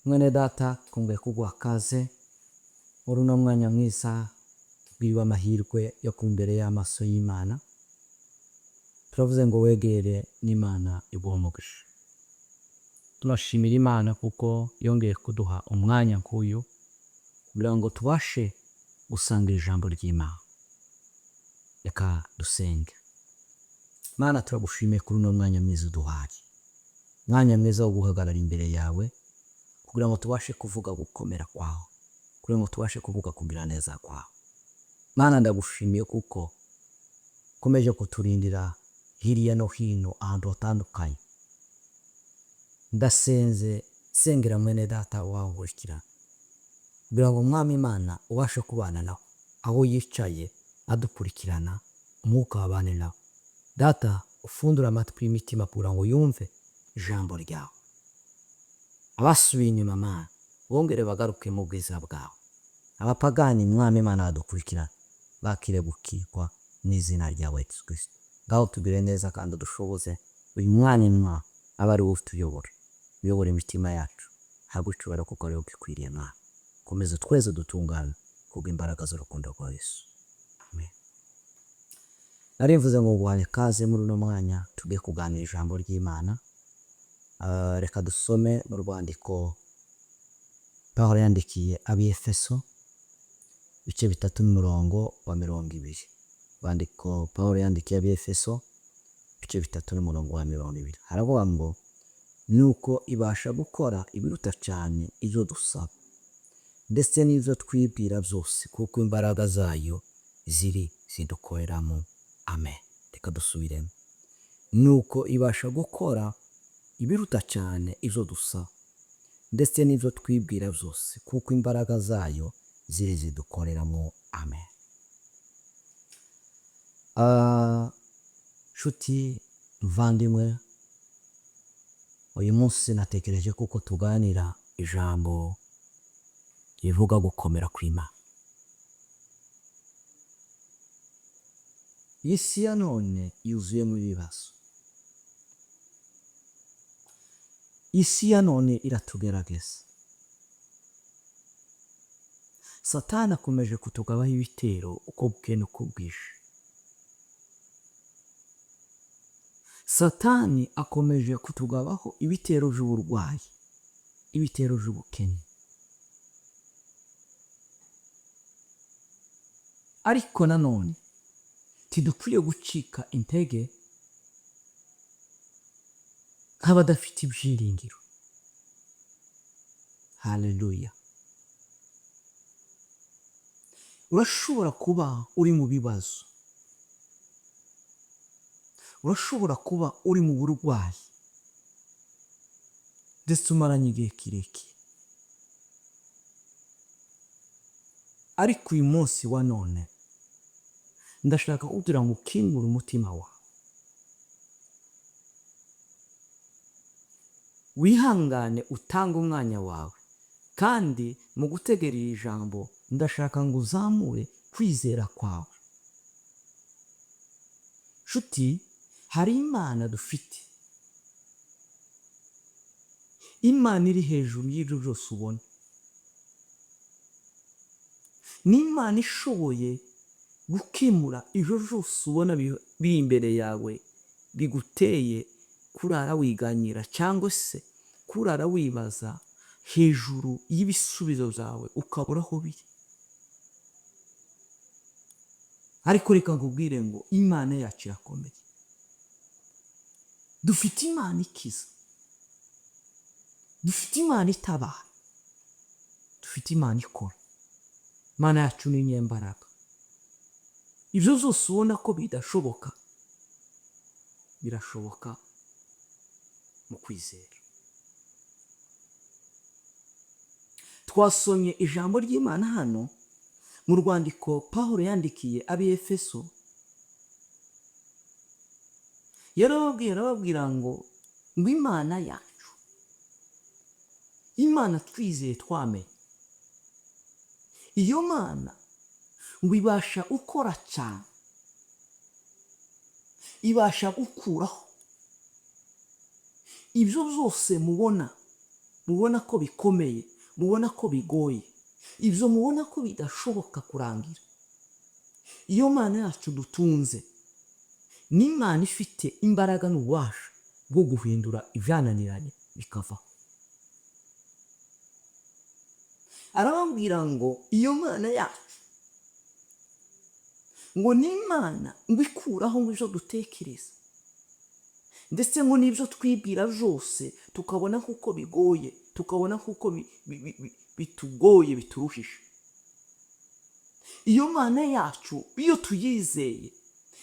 Mwene data twongeye kuguha kaze muri uno mwanya mwiza tubwiriwe amahirwe yo kuba imbere y'amaso y'Imana. Turavuze ngo wegere n'Imana iguhe umugisha. Tunashimira Imana kuko yongeye kuduha umwanya nk'uyu kugira ngo tubashe gusangira ijambo ry'Imana. Reka dusenge. Mana, turagushimiye kuri uno mwanya mwiza uduhaye, mwanya mwiza wo guhagarara imbere yawe kugira ngo tubashe kuvuga gukomera kwawe, kugira ngo tubashe kuvuga kugira neza kwawe. Mana, ndagushimiye kuko ukomeje kuturindira hirya no hino ahantu hatandukanye. Ndasenze sengera mwene data wahurikira kugira ngo Mwami Imana ubashe kubana nawe aho yicaye adukurikirana, umwuka wabane nawe. Data, ufundura amatwi y'imitima kugira ngo yumve ijambo ryawe. Abasubiye inyuma Mana, bongere bagaruke mu bwiza bwawe. Abapagani Mwami Imana badukurikirana bakire gukirwa n'izina ryawe Yesu Kristo. Ngaho tugire neza kandi dushoboze uyu mwanya aba ari wowe utuyobora, uyobora imitima yacu. Habwe icyubahiro kuko ari wowe ugikwiriye Mana. Komeza tweze dutungane kubw'imbaraga z'urukundo rwa Yesu. Amen. Narivuze ngo nguhaye kaze muri uno mwanya tugiye kuganira ijambo ry'Imana. Reka dusome mu rwandiko Pawulo yandikiye ab'Efeso ibice 3 n'umurongo wa 20. Rwandiko Pawulo yandikiye ab'Efeso ibice 3 n'umurongo wa 20. Haravuga ngo nuko ibasha gukora ibiruta cyane ibyo dusaba ndetse n'ibyo twibwira byose kuko imbaraga zayo zidukoreramo. Amen. Reka dusubiremo. Nuko ibasha gukora ibiruta cyane ibyo dusaba ndetse n'ibyo twibwira byose kuko imbaraga zayo zidukoreramo. Amen. Nshuti muvandimwe, uyu munsi natekereje kuko tuganira ijambo rivuga gukomera kw'Imana. Isi ya none yuzuyemo ibibazo. Isi ya none iratugerageza. Satani akomeje kutugabaho ibitero uko bukeye n'uko bwije. Satani akomeje kutugabaho ibitero by'uburwayi, ibitero by'ubukene. Ariko nanone tidukwiye gucika intege nk'abadafite ibyiringiro. Haleluya. Urashobora kuba uri mu bibazo, urashobora kuba uri mu burwayi ndetse umaranye igihe kirekire, ariko uyu munsi wa none ndashaka kugira ngo ukingure umutima wawe, wihangane utange umwanya wawe, kandi mu gutegera iri jambo ndashaka ngo uzamure kwizera kwawe. Nshuti, hari Imana dufite, Imana iri hejuru y'ibyo byose ubona. Ni Imana ishoboye gukemura ibyo byose ubona biri imbere yawe biguteye kurara wiganyira cyangwa se kurara wibaza hejuru y'ibisubizo byawe ukabura aho biri. Ariko reka nkubwire ngo Imana yacu irakomeye. Dufite Imana ikiza, dufite Imana itabara, dufite Imana ikora. Imana yacu ni inyembaraga. Ibyo byose ubona ko bidashoboka birashoboka mu kwizera. Twasomye ijambo ry'Imana hano mu rwandiko Pawulo yandikiye ab'Efeso. Yarababwira ngo Imana yacu, Imana twizeye twamenye, iyo Mana ngo ibasha gukora cyane, ibasha gukuraho ibyo byose mubona mubona ko bikomeye, mubona ko bigoye, ibyo mubona ko bidashoboka kurangira, iyo Mana yacu dutunze ni Imana ifite imbaraga n'ububasha bwo guhindura ibyananiranye bikavaho. Arababwira ngo iyo Mana yacu ngo ni Imana ngo ikuraho ngo ibyo dutekereza, ndetse ngo n'ibyo twibwira byose tukabona kuko bigoye, tukabona kuko bitugoye bituruhije. Iyo Mana yacu iyo tuyizeye,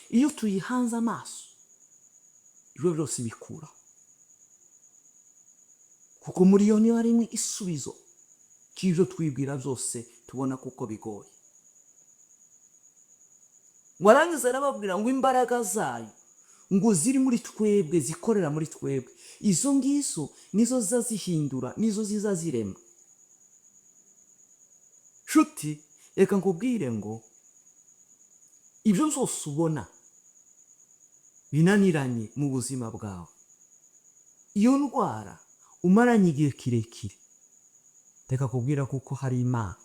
iyo tuyihanze amaso, ibyo byose bikuraho, kuko muri yo niyo harimo isubizo cy'ibyo twibwira byose tubona kuko bigoye. Warangiza arababwira ngo imbaraga zayo ngo ziri muri twebwe, zikorera muri twebwe, izo ngizo nizo ziza zihindura, nizo ziza zirema. Nshuti, reka nkubwire ngo ibyo byose ubona binaniranye mu buzima bwawe, iyo ndwara umaranye igihe kirekire, reka kubwira kuko hari Imana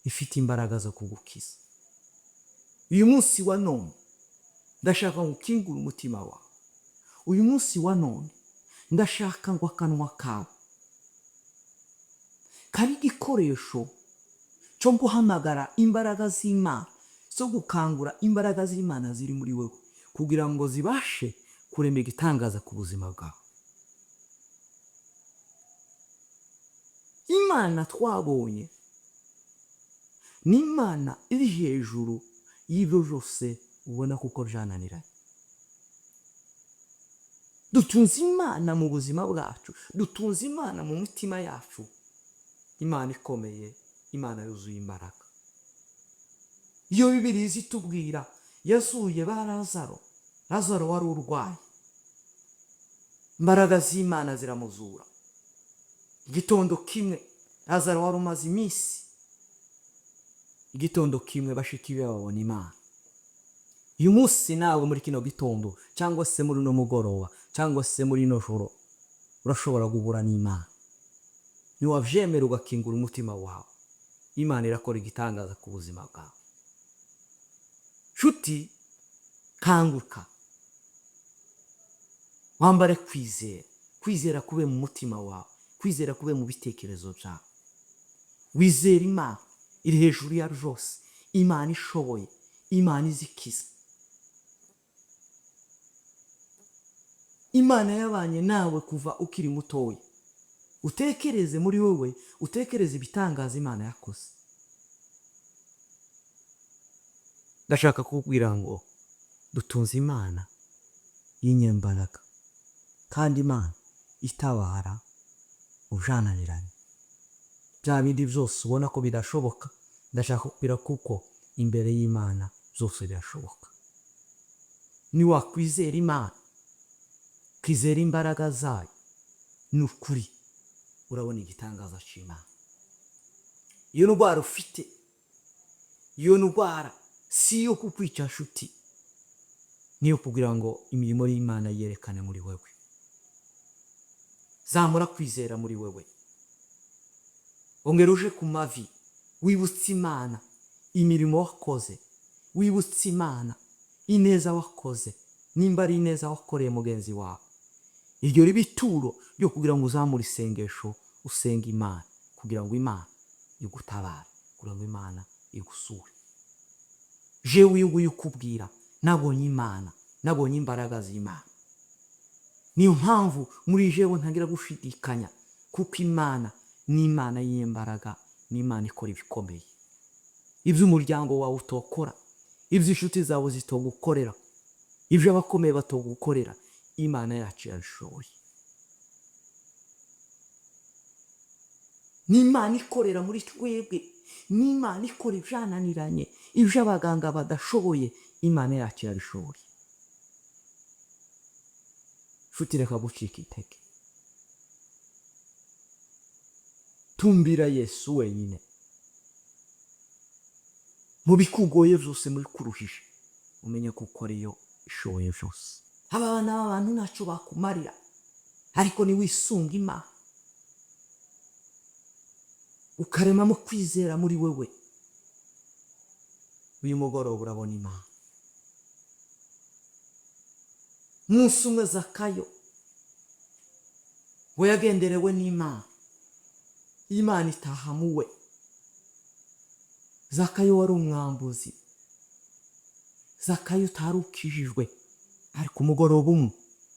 ifite imbaraga zo kugukiza. Uyu munsi wa none ndashaka ngo ukingure umutima wawe. Uyu munsi wa none ndashaka ngo akanwa kawe kabe igikoresho cyo guhamagara imbaraga z'Imana, zo gukangura imbaraga z'Imana ziri muri wowe, kugira ngo zibashe kurema igitangaza ku buzima bwawe. Imana twabonye ni Imana iri hejuru y'ibyo byose ubona kuko byananiranye. Dutunze Imana mu buzima bwacu, dutunze Imana mu mitima yacu, Imana ikomeye, Imana yuzuye imbaraga. Iyo Bibiliya itubwira yazuye ba Lazaro, Lazaro wari urwaye, imbaraga z'Imana ziramuzura. Igitondo kimwe Lazaro wari umaze iminsi, igitondo kimwe bashiki be babona Imana. Uyu munsi nawe muri kino gitondo, cyangwa se muri no mugoroba, cyangwa se muri no joro, urashobora guhura n'Imana. Niwavyemera ugakingura umutima wawe, Imana irakora igitangaza ku buzima bwawe. Nshuti, kanguka, wambare kwizera, kwizera kube mu mutima wawe, kwizera kube mu bitekerezo byawe. Wizera Imana iri hejuru ya byose, Imana ishoboye, Imana izikiza. Imana yabanye nawe kuva ukiri mutoya. Utekereze muri wowe, utekereze ibitangaza Imana yakoze. Ndashaka kukubwira ngo dutunze Imana y'inyembaraga, kandi Imana itabara ujananiranye. Bya bindi byose ubona ko bidashoboka, ndashaka kukubwira kuko imbere y'Imana byose birashoboka. Niwakwizera Imana, kwizera imbaraga zayo, ni ukuri urabona igitangaza cy'Imana. Iyo ndwara ufite, iyo ndwara si yo kukwica nshuti, niyo kugira ngo imirimo y'Imana yerekane muri wewe. Zamura kwizera muri wewe, ongera uje ku mavi, wibutse Imana imirimo wakoze, wibutse Imana ineza wakoze, nimba ari ineza wakoreye mugenzi wawe. Iryo riba ituro ryo kugira ngo uzamure isengesho, usenga Imana, kugira ngo Imana igutabare, kugira ngo Imana igusure. Jewe uyu nguyu ukubwira, nabonye Imana, nabonye imbaraga z'Imana. Niyo mpamvu muri jewe ntagira gushidikanya, kuko Imana ni Imana y'imbaraga, ni Imana ikora ibikomeye. Ibyo umuryango wawe utokora, ibyo inshuti zawe zitogukorera, ibyo abakomeye batogukorera, Imana yacu yabishoboye. Ni Imana ikorera muri twebwe, ni Imana ikora ibyananiranye, ibyo abaganga badashoboye, Imana yacu yabishoboye. Nshuti, reka gucika intege, tumbira Yesu wenyine. Mu bikugoye byose, muri kuruhije, umenye kuko ariyo ishoboye byose. Aba bana b'abantu ntacyo bakumarira, ariko niwisunga Imana, ukaremamo kwizera muri wewe, uyu mugoroba urabona Imana. Umunsi umwe Zakayo ngo yagenderewe n'Imana, Imana itaha muwe. Zakayo wari umwambuzi, Zakayo utarukijijwe, ariko umugoroba umwe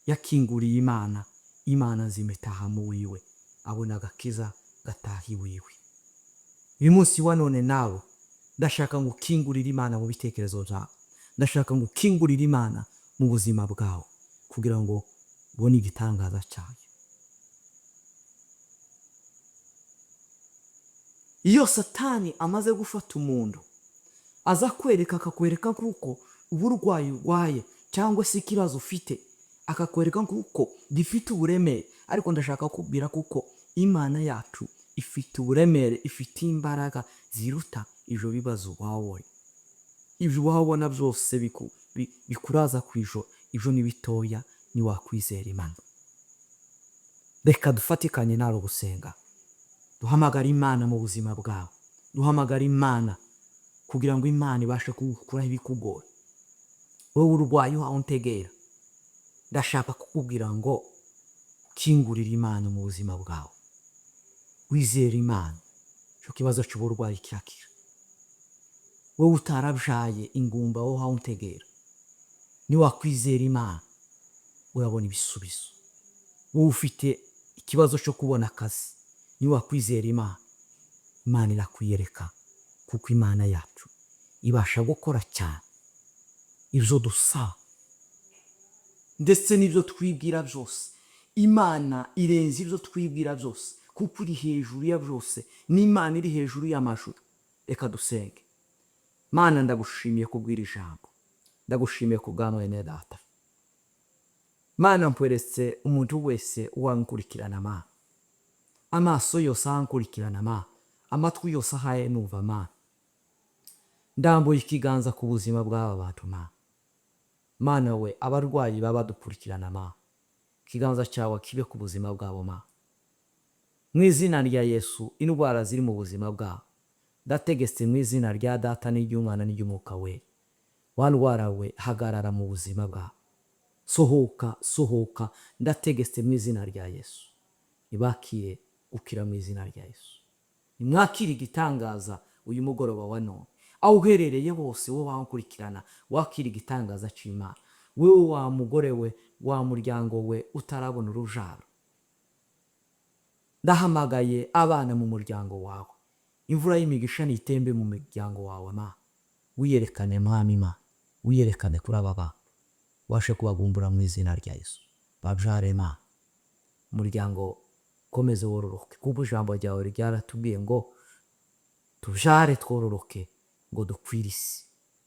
yakinguriye Imana, Imana zimetaha mu wiwe, abona agakiza gataha iwiwe. Uyu munsi wa none nawe ndashaka ngo ukingurire Imana mu bitekerezo byawe, ndashaka ngo ukingurire Imana mu buzima bwawe kugira ngo ubone igitangaza cyayo. Iyo Satani amaze gufata umuntu aza akakwereka kuko uburwayi urwaye cyangwa se ikibazo ufite, akakwereka kuko gifite uburemere, ariko ndashaka kubwira kuko Imana yacu ifite uburemere, ifite imbaraga ziruta ibyo bibazo wawe. Ibyo wabona byose bikuraza ku ijoro, ibyo ni bitoya, ni wakwizera Imana. Reka dufatikanye nawe gusenga, duhamagara Imana mu buzima bwawe, duhamagara Imana kugira ngo Imana ibashe kugukuraho ibikugora. Wowe urwaye aho untegera, ndashaka kukubwira ngo ukingurire Imana mu buzima bwawe, wizere Imana, cyo kibazo cy'uburwayi kirakira. Wowe utarabyaye ingumba aho untegera, ni wakwizera Imana urabona ibisubizo. Wowe ufite ikibazo cyo kubona akazi, ni wakwizera Imana, Imana irakwiyereka, kuko Imana yacu ibasha gukora cyane ibyo dusaba ndetse n'ibyo twibwira byose. Imana irenze ibyo twibwira byose, kuko iri hejuru ya byose, n'Imana iri hejuru y'amajuru. Reka dusenge. Mana, ndagushimiye kubwira ijambo, ndagushimiye kubwa mwene data. Mana, mpweretse umuntu wese uwankurikirana Mana, amaso yose ahankurikirana Mana, amatwi yose ahaye numva Mana. Ndambuye ikiganza ku buzima bw'aba bantu Mana. Mana we, abarwayi baba badukurikirana Mana, ikiganza cyawe kibe ku buzima bwabo Mana. Mu izina rya Yesu, indwara ziri mu buzima bwabo ndategetse mu izina rya Data n'iry'Umwana n'iry'Umwuka we, wa ndwara we hagarara mu buzima bwabo. Sohoka, sohoka, ndategetse mu izina rya Yesu. Ibakire ukira mu izina rya Yesu. Nimwakire igitangaza uyu mugoroba wa none. Aho uherereye hose wowe wankurikirana, wakire igitangaza cy'Imana. Wewe wa mugore we, wa muryango we utarabona urubyaro, ndahamagaye abana mu muryango wawe. Imvura y'imigisha nitembe mu muryango wawe Mana. Wiyerekane Mwami Mana, wiyerekane kuri aba bana, washe kubagumbura mu izina rya Yesu. Babyare Mana, umuryango komeze wororoke, kuko ijambo ryawe ryaratubwiye ngo tubyare twororoke ngo dukwire isi.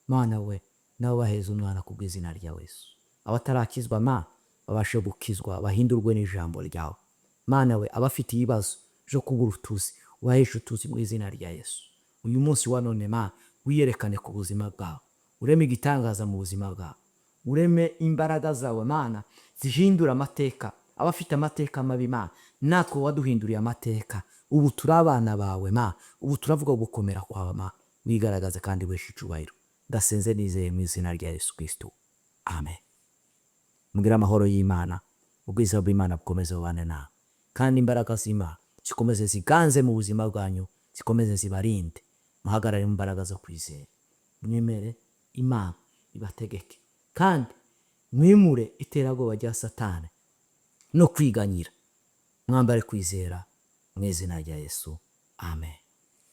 Mana we, nawe baheze umwana ku bw'izina rya Yesu. Abatarakizwa Mana babashe gukizwa, bahindurwe n'ijambo ryawe. Mana we, abafite ibibazo byo kubura utuzi, ubaheshe utuzi mu izina rya Yesu. Uyu munsi wa none Mana, wiyerekane ku buzima bwawe, ureme igitangaza mu buzima bwawe, ureme imbaraga zawe Mana zihindura amateka. Abafite amateka mabi Mana, natwe waduhinduriye amateka, ubu turi abana bawe Mana, ubu turavuga gukomera kwawe Mana. Wigaragaze kandi weshe icyubahiro. Ndasenze nizeye mu izina rya Yesu Kristo, amen. Mugira amahoro y'Imana, ubwiza bw'Imana bukomeze bubane nawe, kandi imbaraga z'Imana zikomeze ziganze mu buzima bwanyu, zikomeze zibarinde. Muhagarare mu mbaraga zo kwizera, mwemere Imana ibategeke, kandi mwimure iterabwoba rya Satani no kwiganyira. Mwambare kwizera mu izina rya Yesu, amen.